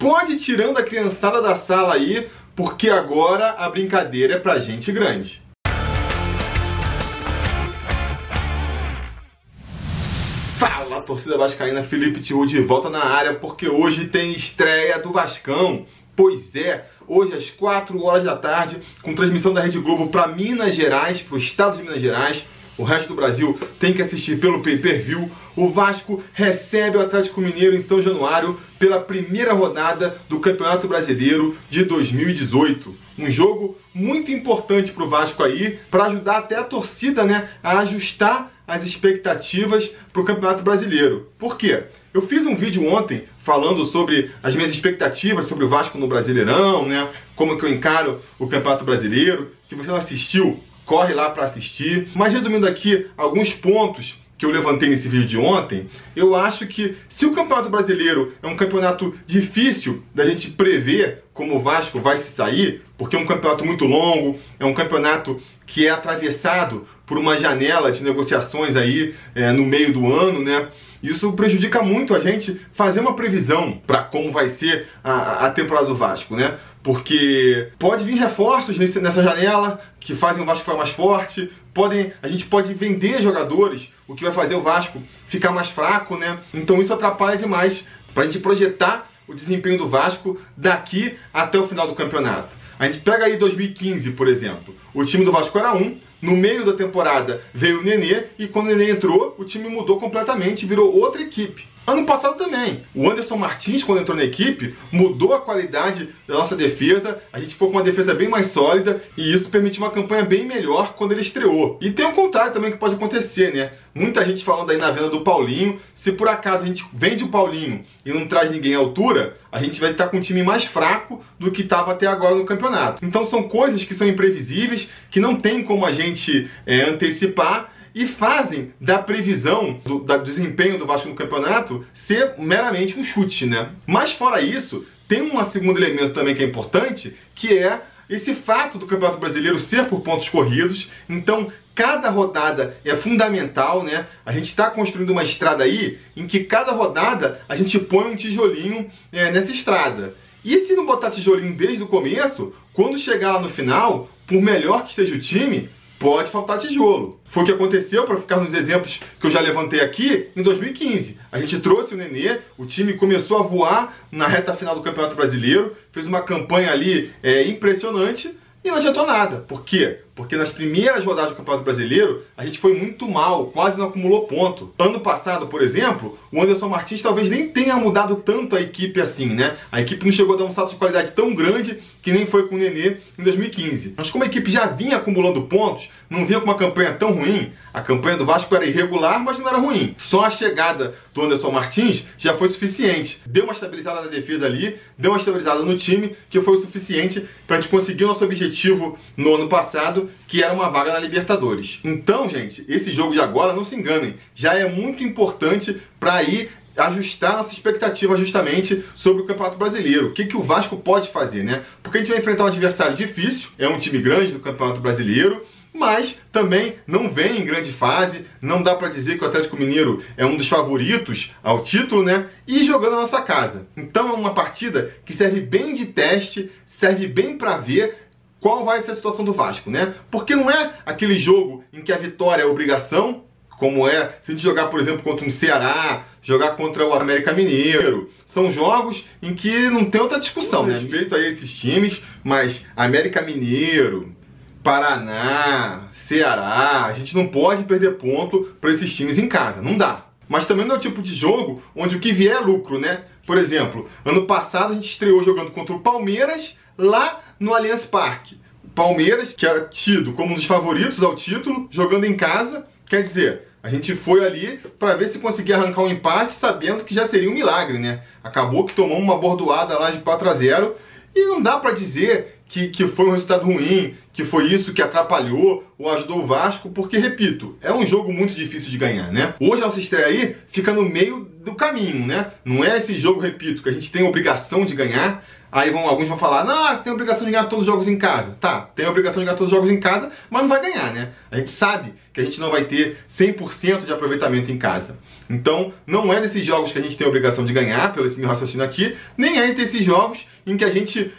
pode ir tirando a criançada da sala aí, porque agora a brincadeira é pra gente grande. Fala, torcida vascaína, Felipe Thiru de volta na área, porque hoje tem estreia do Vascão. Pois é, hoje às 4 horas da tarde, com transmissão da Rede Globo para Minas Gerais, para o estado de Minas Gerais. O resto do Brasil tem que assistir pelo pay-per-view. O Vasco recebe o Atlético Mineiro em São Januário pela primeira rodada do Campeonato Brasileiro de 2018. Um jogo muito importante para o Vasco aí, para ajudar até a torcida, né, a ajustar as expectativas para o Campeonato Brasileiro. Por quê? Eu fiz um vídeo ontem falando sobre as minhas expectativas sobre o Vasco no Brasileirão, né, como que eu encaro o Campeonato Brasileiro. Se você não assistiu, corre lá para assistir. Mas resumindo aqui alguns pontos que eu levantei nesse vídeo de ontem, eu acho que se o Campeonato Brasileiro é um campeonato difícil da gente prever como o Vasco vai se sair, porque é um campeonato muito longo, é um campeonato que é atravessado por uma janela de negociações aí no meio do ano, né? Isso prejudica muito a gente fazer uma previsão para como vai ser a temporada do Vasco, né? Porque pode vir reforços nessa janela que fazem o Vasco ficar mais forte, a gente pode vender jogadores, o que vai fazer o Vasco ficar mais fraco, né? Então isso atrapalha demais para a gente projetar o desempenho do Vasco daqui até o final do campeonato. A gente pega aí 2015, por exemplo. O time do Vasco era no meio da temporada veio o Nenê, e quando o Nenê entrou, o time mudou completamente e virou outra equipe. Ano passado também. O Anderson Martins, quando entrou na equipe, mudou a qualidade da nossa defesa. A gente ficou com uma defesa bem mais sólida e isso permitiu uma campanha bem melhor quando ele estreou. E tem o contrário também que pode acontecer, né? Muita gente falando aí na venda do Paulinho. Se por acaso a gente vende o Paulinho e não traz ninguém à altura, a gente vai estar com um time mais fraco do que estava até agora no campeonato. Então são coisas que são imprevisíveis, que não tem como a gente antecipar, e fazem da previsão do desempenho do Vasco no campeonato ser meramente um chute, né? Mas fora isso, tem um segundo elemento também que é importante, que é esse fato do Campeonato Brasileiro ser por pontos corridos. Então, cada rodada é fundamental, né? A gente está construindo uma estrada aí, em que cada rodada a gente põe um tijolinho nessa estrada. E se não botar tijolinho desde o começo, quando chegar lá no final, por melhor que esteja o time, pode faltar tijolo. Foi o que aconteceu, para ficar nos exemplos que eu já levantei aqui, em 2015. A gente trouxe o Nenê, o time começou a voar na reta final do Campeonato Brasileiro, fez uma campanha ali impressionante e não adiantou nada. Por quê? Porque nas primeiras rodadas do Campeonato Brasileiro, a gente foi muito mal, quase não acumulou ponto. Ano passado, por exemplo, o Anderson Martins talvez nem tenha mudado tanto a equipe assim, né? A equipe não chegou a dar um salto de qualidade tão grande que nem foi com o Nenê em 2015. Mas como a equipe já vinha acumulando pontos, não vinha com uma campanha tão ruim, a campanha do Vasco era irregular, mas não era ruim. Só a chegada do Anderson Martins já foi suficiente. Deu uma estabilizada na defesa ali, deu uma estabilizada no time, que foi o suficiente para a gente conseguir o nosso objetivo no ano passado, que era uma vaga na Libertadores. Então, gente, esse jogo de agora, não se enganem, já é muito importante para ir ajustar nossa expectativa justamente sobre o Campeonato Brasileiro. O que o Vasco pode fazer, né? Porque a gente vai enfrentar um adversário difícil, é um time grande do Campeonato Brasileiro, mas também não vem em grande fase, não dá para dizer que o Atlético Mineiro é um dos favoritos ao título, né? E jogando na nossa casa. Então é uma partida que serve bem de teste, serve bem para ver qual vai ser a situação do Vasco, né? Porque não é aquele jogo em que a vitória é obrigação, como é se a gente jogar, por exemplo, contra um Ceará, jogar contra o América Mineiro. São jogos em que não tem outra discussão, né? Respeito a esses times, mas América Mineiro, Paraná, Ceará, a gente não pode perder ponto para esses times em casa, não dá. Mas também não é o tipo de jogo onde o que vier é lucro, né? Por exemplo, ano passado a gente estreou jogando contra o Palmeiras lá no Allianz Parque. O Palmeiras, que era tido como um dos favoritos ao título, jogando em casa, quer dizer, a gente foi ali para ver se conseguia arrancar um empate, sabendo que já seria um milagre, né? Acabou que tomou uma bordoada lá de 4-0 e não dá para dizer que foi um resultado ruim, que foi isso que atrapalhou ou ajudou o Vasco, porque, repito, é um jogo muito difícil de ganhar, né? Hoje a nossa estreia aí fica no meio do caminho, né? Não é esse jogo, repito, que a gente tem a obrigação de ganhar. Aí alguns vão falar, não, tem a obrigação de ganhar todos os jogos em casa. Tá, tem a obrigação de ganhar todos os jogos em casa, mas não vai ganhar, né? A gente sabe que a gente não vai ter 100% de aproveitamento em casa. Então, não é nesses jogos que a gente tem a obrigação de ganhar, pelo esse meu raciocínio aqui, nem é desses jogos em que a gente,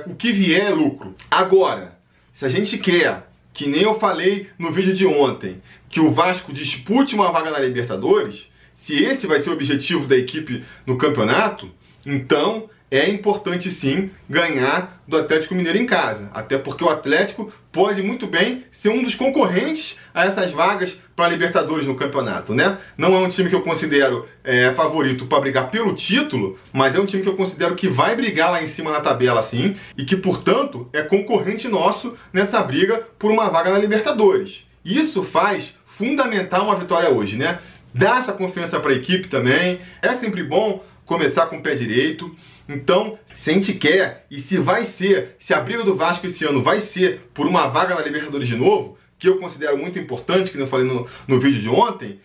o que vier é lucro. Agora, se a gente quer, que nem eu falei no vídeo de ontem, que o Vasco dispute uma vaga na Libertadores, se esse vai ser o objetivo da equipe no campeonato, então é importante sim ganhar do Atlético Mineiro em casa. Até porque o Atlético pode muito bem ser um dos concorrentes a essas vagas para a Libertadores no campeonato, né? Não é um time que eu considero favorito para brigar pelo título, mas é um time que eu considero que vai brigar lá em cima na tabela sim, e que, portanto, é concorrente nosso nessa briga por uma vaga na Libertadores. Isso faz fundamental uma vitória hoje, né? Dá essa confiança para a equipe também. É sempre bom começar com o pé direito. Então, se a gente quer, e se vai ser, se a briga do Vasco esse ano vai ser por uma vaga na Libertadores de novo, que eu considero muito importante, que eu falei no vídeo de ontem,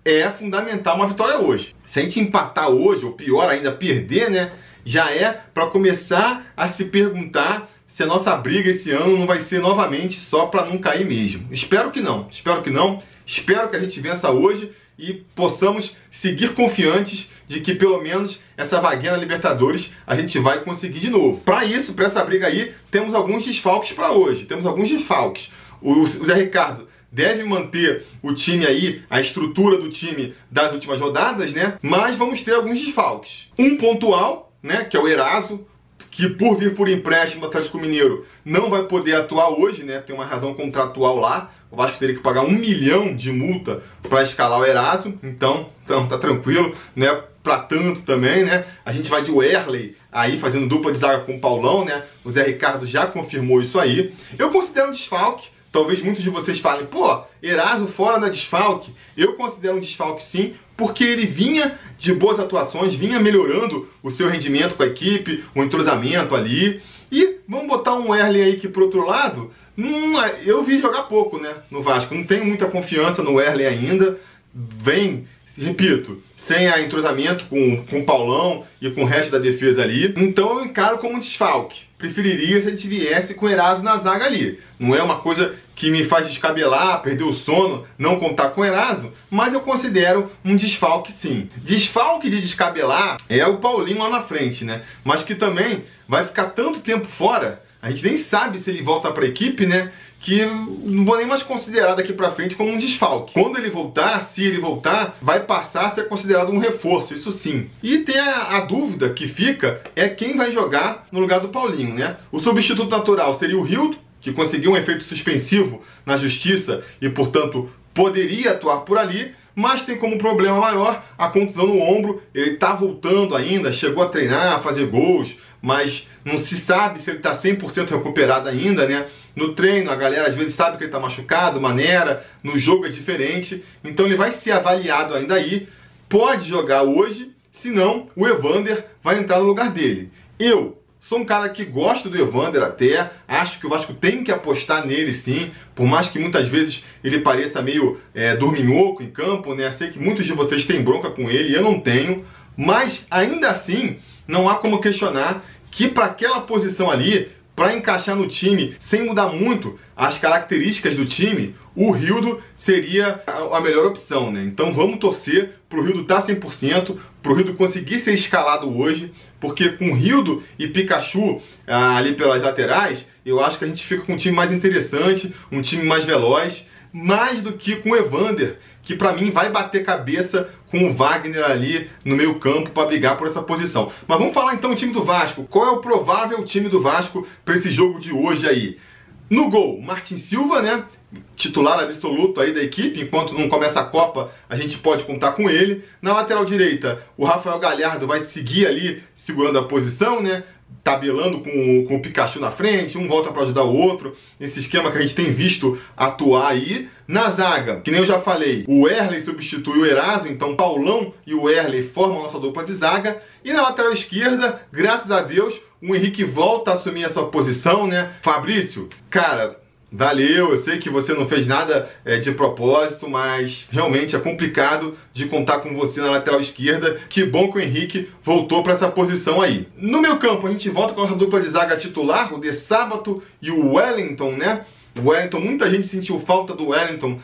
é fundamental uma vitória hoje. Se a gente empatar hoje, ou pior ainda, perder, né, já é para começar a se perguntar se a nossa briga esse ano não vai ser novamente só para não cair mesmo. Espero que não, espero que não. Espero que a gente vença hoje e possamos seguir confiantes de que pelo menos essa vaguinha na Libertadores a gente vai conseguir de novo. Para isso, para essa briga aí, temos alguns desfalques para hoje. Temos alguns desfalques. O Zé Ricardo deve manter o time aí, a estrutura do time das últimas rodadas, né? Mas vamos ter alguns desfalques. Um pontual, né, que é o Eraso, que por vir por empréstimo do Atlético Mineiro não vai poder atuar hoje, né? Tem uma razão contratual lá. O Vasco teria que pagar 1 milhão de multa para escalar o Eraso, então tá tranquilo, né? Para tanto também, né? A gente vai de Wehrley aí fazendo dupla de zaga com o Paulão, né? O Zé Ricardo já confirmou isso aí. Eu considero um desfalque. Talvez muitos de vocês falem, pô, Eraso fora da desfalque. Eu considero um desfalque sim, porque ele vinha de boas atuações, vinha melhorando o seu rendimento com a equipe, o entrosamento ali. E vamos botar um Wehrley aí que, por outro lado, eu vi jogar pouco, né, no Vasco. Não tenho muita confiança no Wehrley ainda. Vem, repito, sem a entrosamento com o Paulão e com o resto da defesa ali. Então eu encaro como um desfalque. Preferiria se a gente viesse com o Eraso na zaga ali. Não é uma coisa que me faz descabelar, perder o sono, não contar com o Eraso, mas eu considero um desfalque sim. Desfalque de descabelar é o Paulinho lá na frente, né? Mas que também vai ficar tanto tempo fora, a gente nem sabe se ele volta para a equipe, né? Que não vou nem mais considerar daqui pra frente como um desfalque. Quando ele voltar, se ele voltar, vai passar a ser considerado um reforço, isso sim. E tem a dúvida que fica, é quem vai jogar no lugar do Paulinho, né? O substituto natural seria o Rildo, que conseguiu um efeito suspensivo na justiça e, portanto, poderia atuar por ali, mas tem como problema maior a contusão no ombro. Ele tá voltando ainda, chegou a treinar, a fazer gols, mas não se sabe se ele está 100% recuperado ainda, né? No treino, a galera às vezes sabe que ele está machucado, maneira, no jogo é diferente, então ele vai ser avaliado ainda aí, pode jogar hoje, senão o Evander vai entrar no lugar dele. Eu sou um cara que gosto do Evander até, acho que o Vasco tem que apostar nele sim, por mais que muitas vezes ele pareça meio dorminhoco em campo, né? Sei que muitos de vocês têm bronca com ele, eu não tenho, mas ainda assim não há como questionar que para aquela posição ali, para encaixar no time sem mudar muito as características do time, o Rildo seria a melhor opção, né? Então vamos torcer pro Rildo estar 100%, pro Rildo conseguir ser escalado hoje, porque com Rildo e Pikachu ali pelas laterais, eu acho que a gente fica com um time mais interessante, um time mais veloz, mais do que com o Evander, que para mim vai bater cabeça com o Wagner ali no meio campo para brigar por essa posição. Mas vamos falar então do time do Vasco. Qual é o provável time do Vasco para esse jogo de hoje aí? No gol, Martin Silva, né? Titular absoluto aí da equipe. Enquanto não começa a Copa, a gente pode contar com ele. Na lateral direita, o Rafael Galhardo vai seguir ali segurando a posição, né? Tabelando com o Pikachu na frente, um volta para ajudar o outro, esse esquema que a gente tem visto atuar aí. Na zaga, que nem eu já falei, o Wehrley substitui o Eraso, então Paulão e o Wehrley formam a nossa dupla de zaga. E na lateral esquerda, graças a Deus, o Henrique volta a assumir a sua posição, né? Fabrício, cara, valeu, eu sei que você não fez nada de propósito, mas realmente é complicado de contar com você na lateral esquerda. Que bom que o Henrique voltou para essa posição aí. No meio campo, a gente volta com a dupla de zaga titular, o De Sábato e o Wellington, né? O Wellington, muita gente sentiu falta do Wellington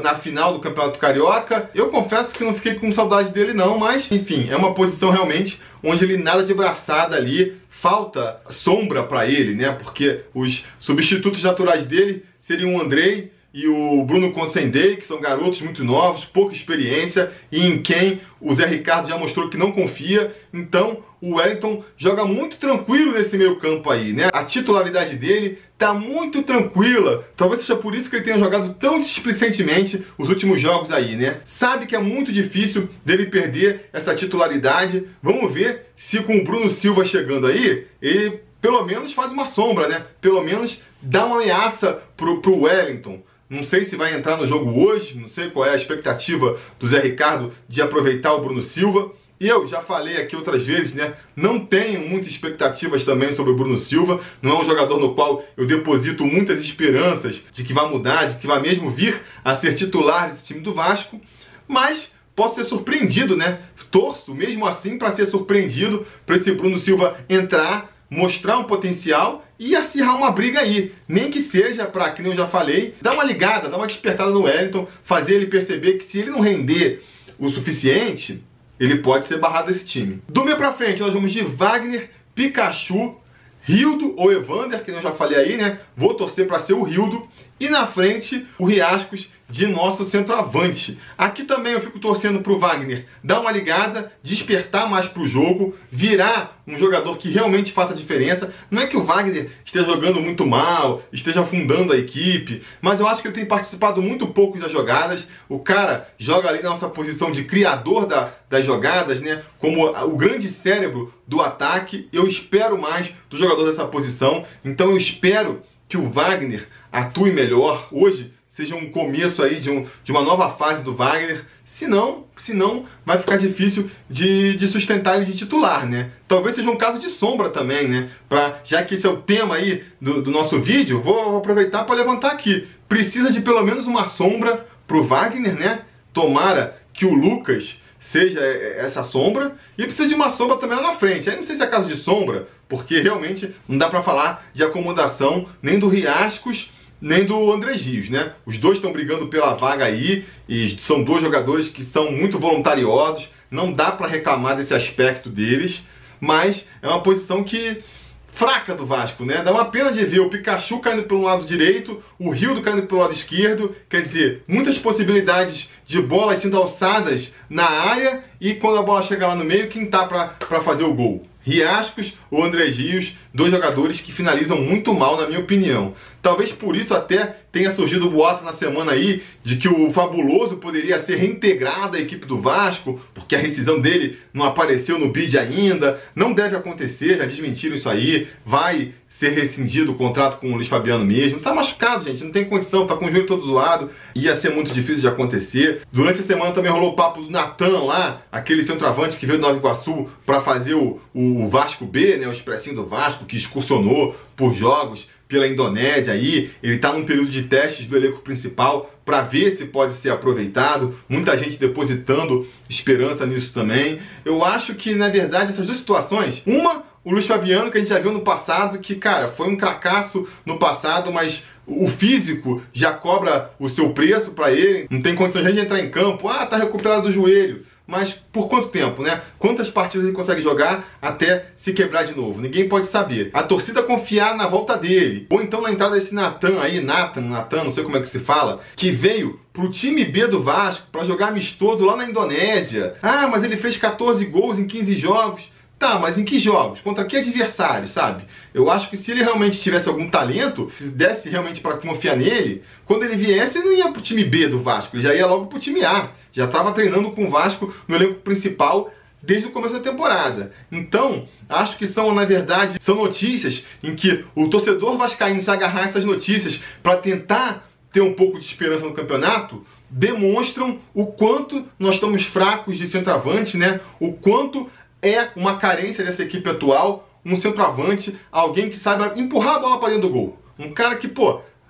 na final do Campeonato Carioca. Eu confesso que não fiquei com saudade dele não, mas enfim, é uma posição realmente onde ele nada de braçada ali, falta sombra para ele, né? Porque os substitutos naturais dele seriam o Andrei e o Bruno Consendei, que são garotos muito novos, pouca experiência, e em quem o Zé Ricardo já mostrou que não confia. Então o Wellington joga muito tranquilo nesse meio campo aí, né? A titularidade dele tá muito tranquila. Talvez seja por isso que ele tenha jogado tão displicentemente os últimos jogos aí, né? Sabe que é muito difícil dele perder essa titularidade. Vamos ver se com o Bruno Silva chegando aí, ele pelo menos faz uma sombra, né? Pelo menos dá uma ameaça pro Wellington. Não sei se vai entrar no jogo hoje, não sei qual é a expectativa do Zé Ricardo de aproveitar o Bruno Silva. E eu já falei aqui outras vezes, né? Não tenho muitas expectativas também sobre o Bruno Silva. Não é um jogador no qual eu deposito muitas esperanças de que vai mudar, de que vai mesmo vir a ser titular desse time do Vasco. Mas posso ser surpreendido, né? Torço mesmo assim para ser surpreendido, para esse Bruno Silva entrar, mostrar um potencial e acirrar uma briga aí. Nem que seja para, que nem eu já falei, dar uma ligada, dar uma despertada no Wellington, fazer ele perceber que se ele não render o suficiente, ele pode ser barrado desse time. Do meio pra frente, nós vamos de Wagner, Pikachu, Rildo ou Evander, que eu já falei aí, né? Vou torcer para ser o Rildo. E na frente, o Riascos de nosso centroavante. Aqui também eu fico torcendo para o Wagner dar uma ligada, despertar mais para o jogo, virar um jogador que realmente faça diferença. Não é que o Wagner esteja jogando muito mal, esteja afundando a equipe, mas eu acho que ele tem participado muito pouco das jogadas. O cara joga ali na nossa posição de criador das jogadas, né? Como o grande cérebro do ataque. Eu espero mais do jogador dessa posição, então eu espero que o Wagner atue melhor hoje, seja um começo aí de uma nova fase do Wagner. Se não, vai ficar difícil de sustentar ele de titular, né? Talvez seja um caso de sombra também, né? Já que esse é o tema aí do nosso vídeo, vou aproveitar para levantar aqui. Precisa de pelo menos uma sombra pro Wagner, né? Tomara que o Lucas seja essa sombra, e precisa de uma sombra também lá na frente. Aí não sei se é caso de sombra, porque realmente não dá para falar de acomodação nem do Riascos, nem do André Gios, né? Os dois estão brigando pela vaga aí, e são dois jogadores que são muito voluntariosos, não dá para reclamar desse aspecto deles, mas é uma posição fraca do Vasco, né? Dá uma pena de ver o Pikachu caindo pelo lado direito, o Rildo caindo pelo lado esquerdo, quer dizer, muitas possibilidades de bolas sendo alçadas na área, e quando a bola chega lá no meio, quem tá para fazer o gol? Riascos ou André Gios, dois jogadores que finalizam muito mal, na minha opinião. Talvez por isso até tenha surgido o boato na semana aí de que o Fabuloso poderia ser reintegrado à equipe do Vasco, porque a rescisão dele não apareceu no bid ainda. Não deve acontecer, já desmentiram isso aí. Vai ser rescindido o contrato com o Luiz Fabiano mesmo. Tá machucado, gente, não tem condição, tá com o joelho todo zoado. Ia ser muito difícil de acontecer. Durante a semana também rolou o papo do Natan lá, aquele centroavante que veio do Nova Iguaçu para fazer o Vasco B, né, o expressinho do Vasco, que excursionou por jogos pela Indonésia aí. Ele está num período de testes do elenco principal para ver se pode ser aproveitado. Muita gente depositando esperança nisso também. Eu acho que, na verdade, essas duas situações, uma, o Luiz Fabiano, que a gente já viu no passado, que, cara, foi um cracaço no passado, mas o físico já cobra o seu preço para ele. Não tem condições de entrar em campo. Ah, tá recuperado do joelho. Mas por quanto tempo, né? Quantas partidas ele consegue jogar até se quebrar de novo? Ninguém pode saber. A torcida confiar na volta dele. Ou então na entrada desse Natan aí, Natan, não sei como é que se fala, que veio pro time B do Vasco para jogar amistoso lá na Indonésia. Ah, mas ele fez 14 gols em 15 jogos. Tá, mas em que jogos? Contra que adversário, sabe? Eu acho que se ele realmente tivesse algum talento, se desse realmente para confiar nele, quando ele viesse, ele não ia pro time B do Vasco, ele já ia logo pro time A. Já estava treinando com o Vasco no elenco principal desde o começo da temporada. Então, acho que na verdade, são notícias em que o torcedor vascaíno se agarrar a essas notícias para tentar ter um pouco de esperança no campeonato, demonstram o quanto nós estamos fracos de centroavante, né? O quanto é uma carência dessa equipe atual, um centroavante, alguém que saiba empurrar a bola para dentro do gol. Um cara que,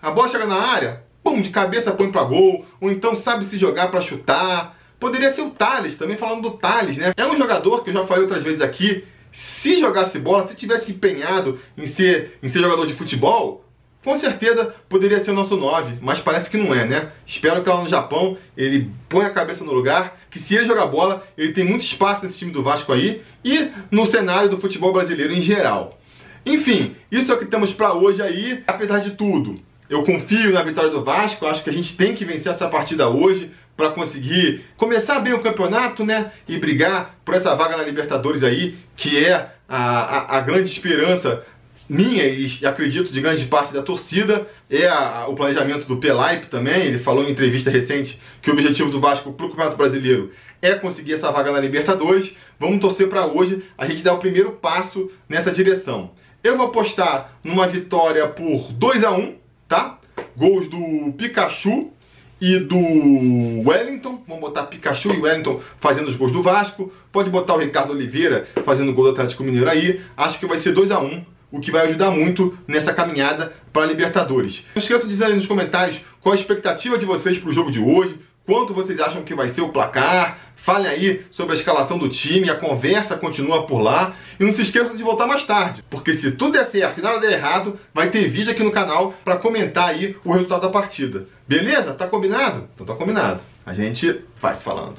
A bola chega na área, pum, de cabeça põe pra gol, ou então sabe se jogar pra chutar. Poderia ser o Thales, também falando do Thales, né? É um jogador que eu já falei outras vezes aqui, se jogasse bola, se tivesse empenhado em ser jogador de futebol, com certeza poderia ser o nosso 9, mas parece que não é, né? Espero que lá no Japão ele ponha a cabeça no lugar, que se ele jogar bola, ele tem muito espaço nesse time do Vasco aí e no cenário do futebol brasileiro em geral. Enfim, isso é o que temos pra hoje aí. Apesar de tudo, eu confio na vitória do Vasco, acho que a gente tem que vencer essa partida hoje para conseguir começar bem o campeonato, né? E brigar por essa vaga na Libertadores aí, que é a grande esperança minha e acredito de grande parte da torcida. É o planejamento do Pelaipe também. Ele falou em entrevista recente que o objetivo do Vasco para o Campeonato Brasileiro é conseguir essa vaga na Libertadores. Vamos torcer para hoje a gente dar o primeiro passo nessa direção. Eu vou apostar numa vitória por 2-1, tá? Gols do Pikachu e do Wellington. Vamos botar Pikachu e Wellington fazendo os gols do Vasco. Pode botar o Ricardo Oliveira fazendo o gol do Atlético Mineiro aí. Acho que vai ser 2-1, o que vai ajudar muito nessa caminhada para a Libertadores. Não esqueçam de dizer aí nos comentários qual a expectativa de vocês para o jogo de hoje. Quanto vocês acham que vai ser o placar? Falem aí sobre a escalação do time, a conversa continua por lá. E não se esqueçam de voltar mais tarde, porque se tudo der certo e nada der errado, vai ter vídeo aqui no canal para comentar aí o resultado da partida. Beleza? Tá combinado? Então tá combinado. A gente vai se falando.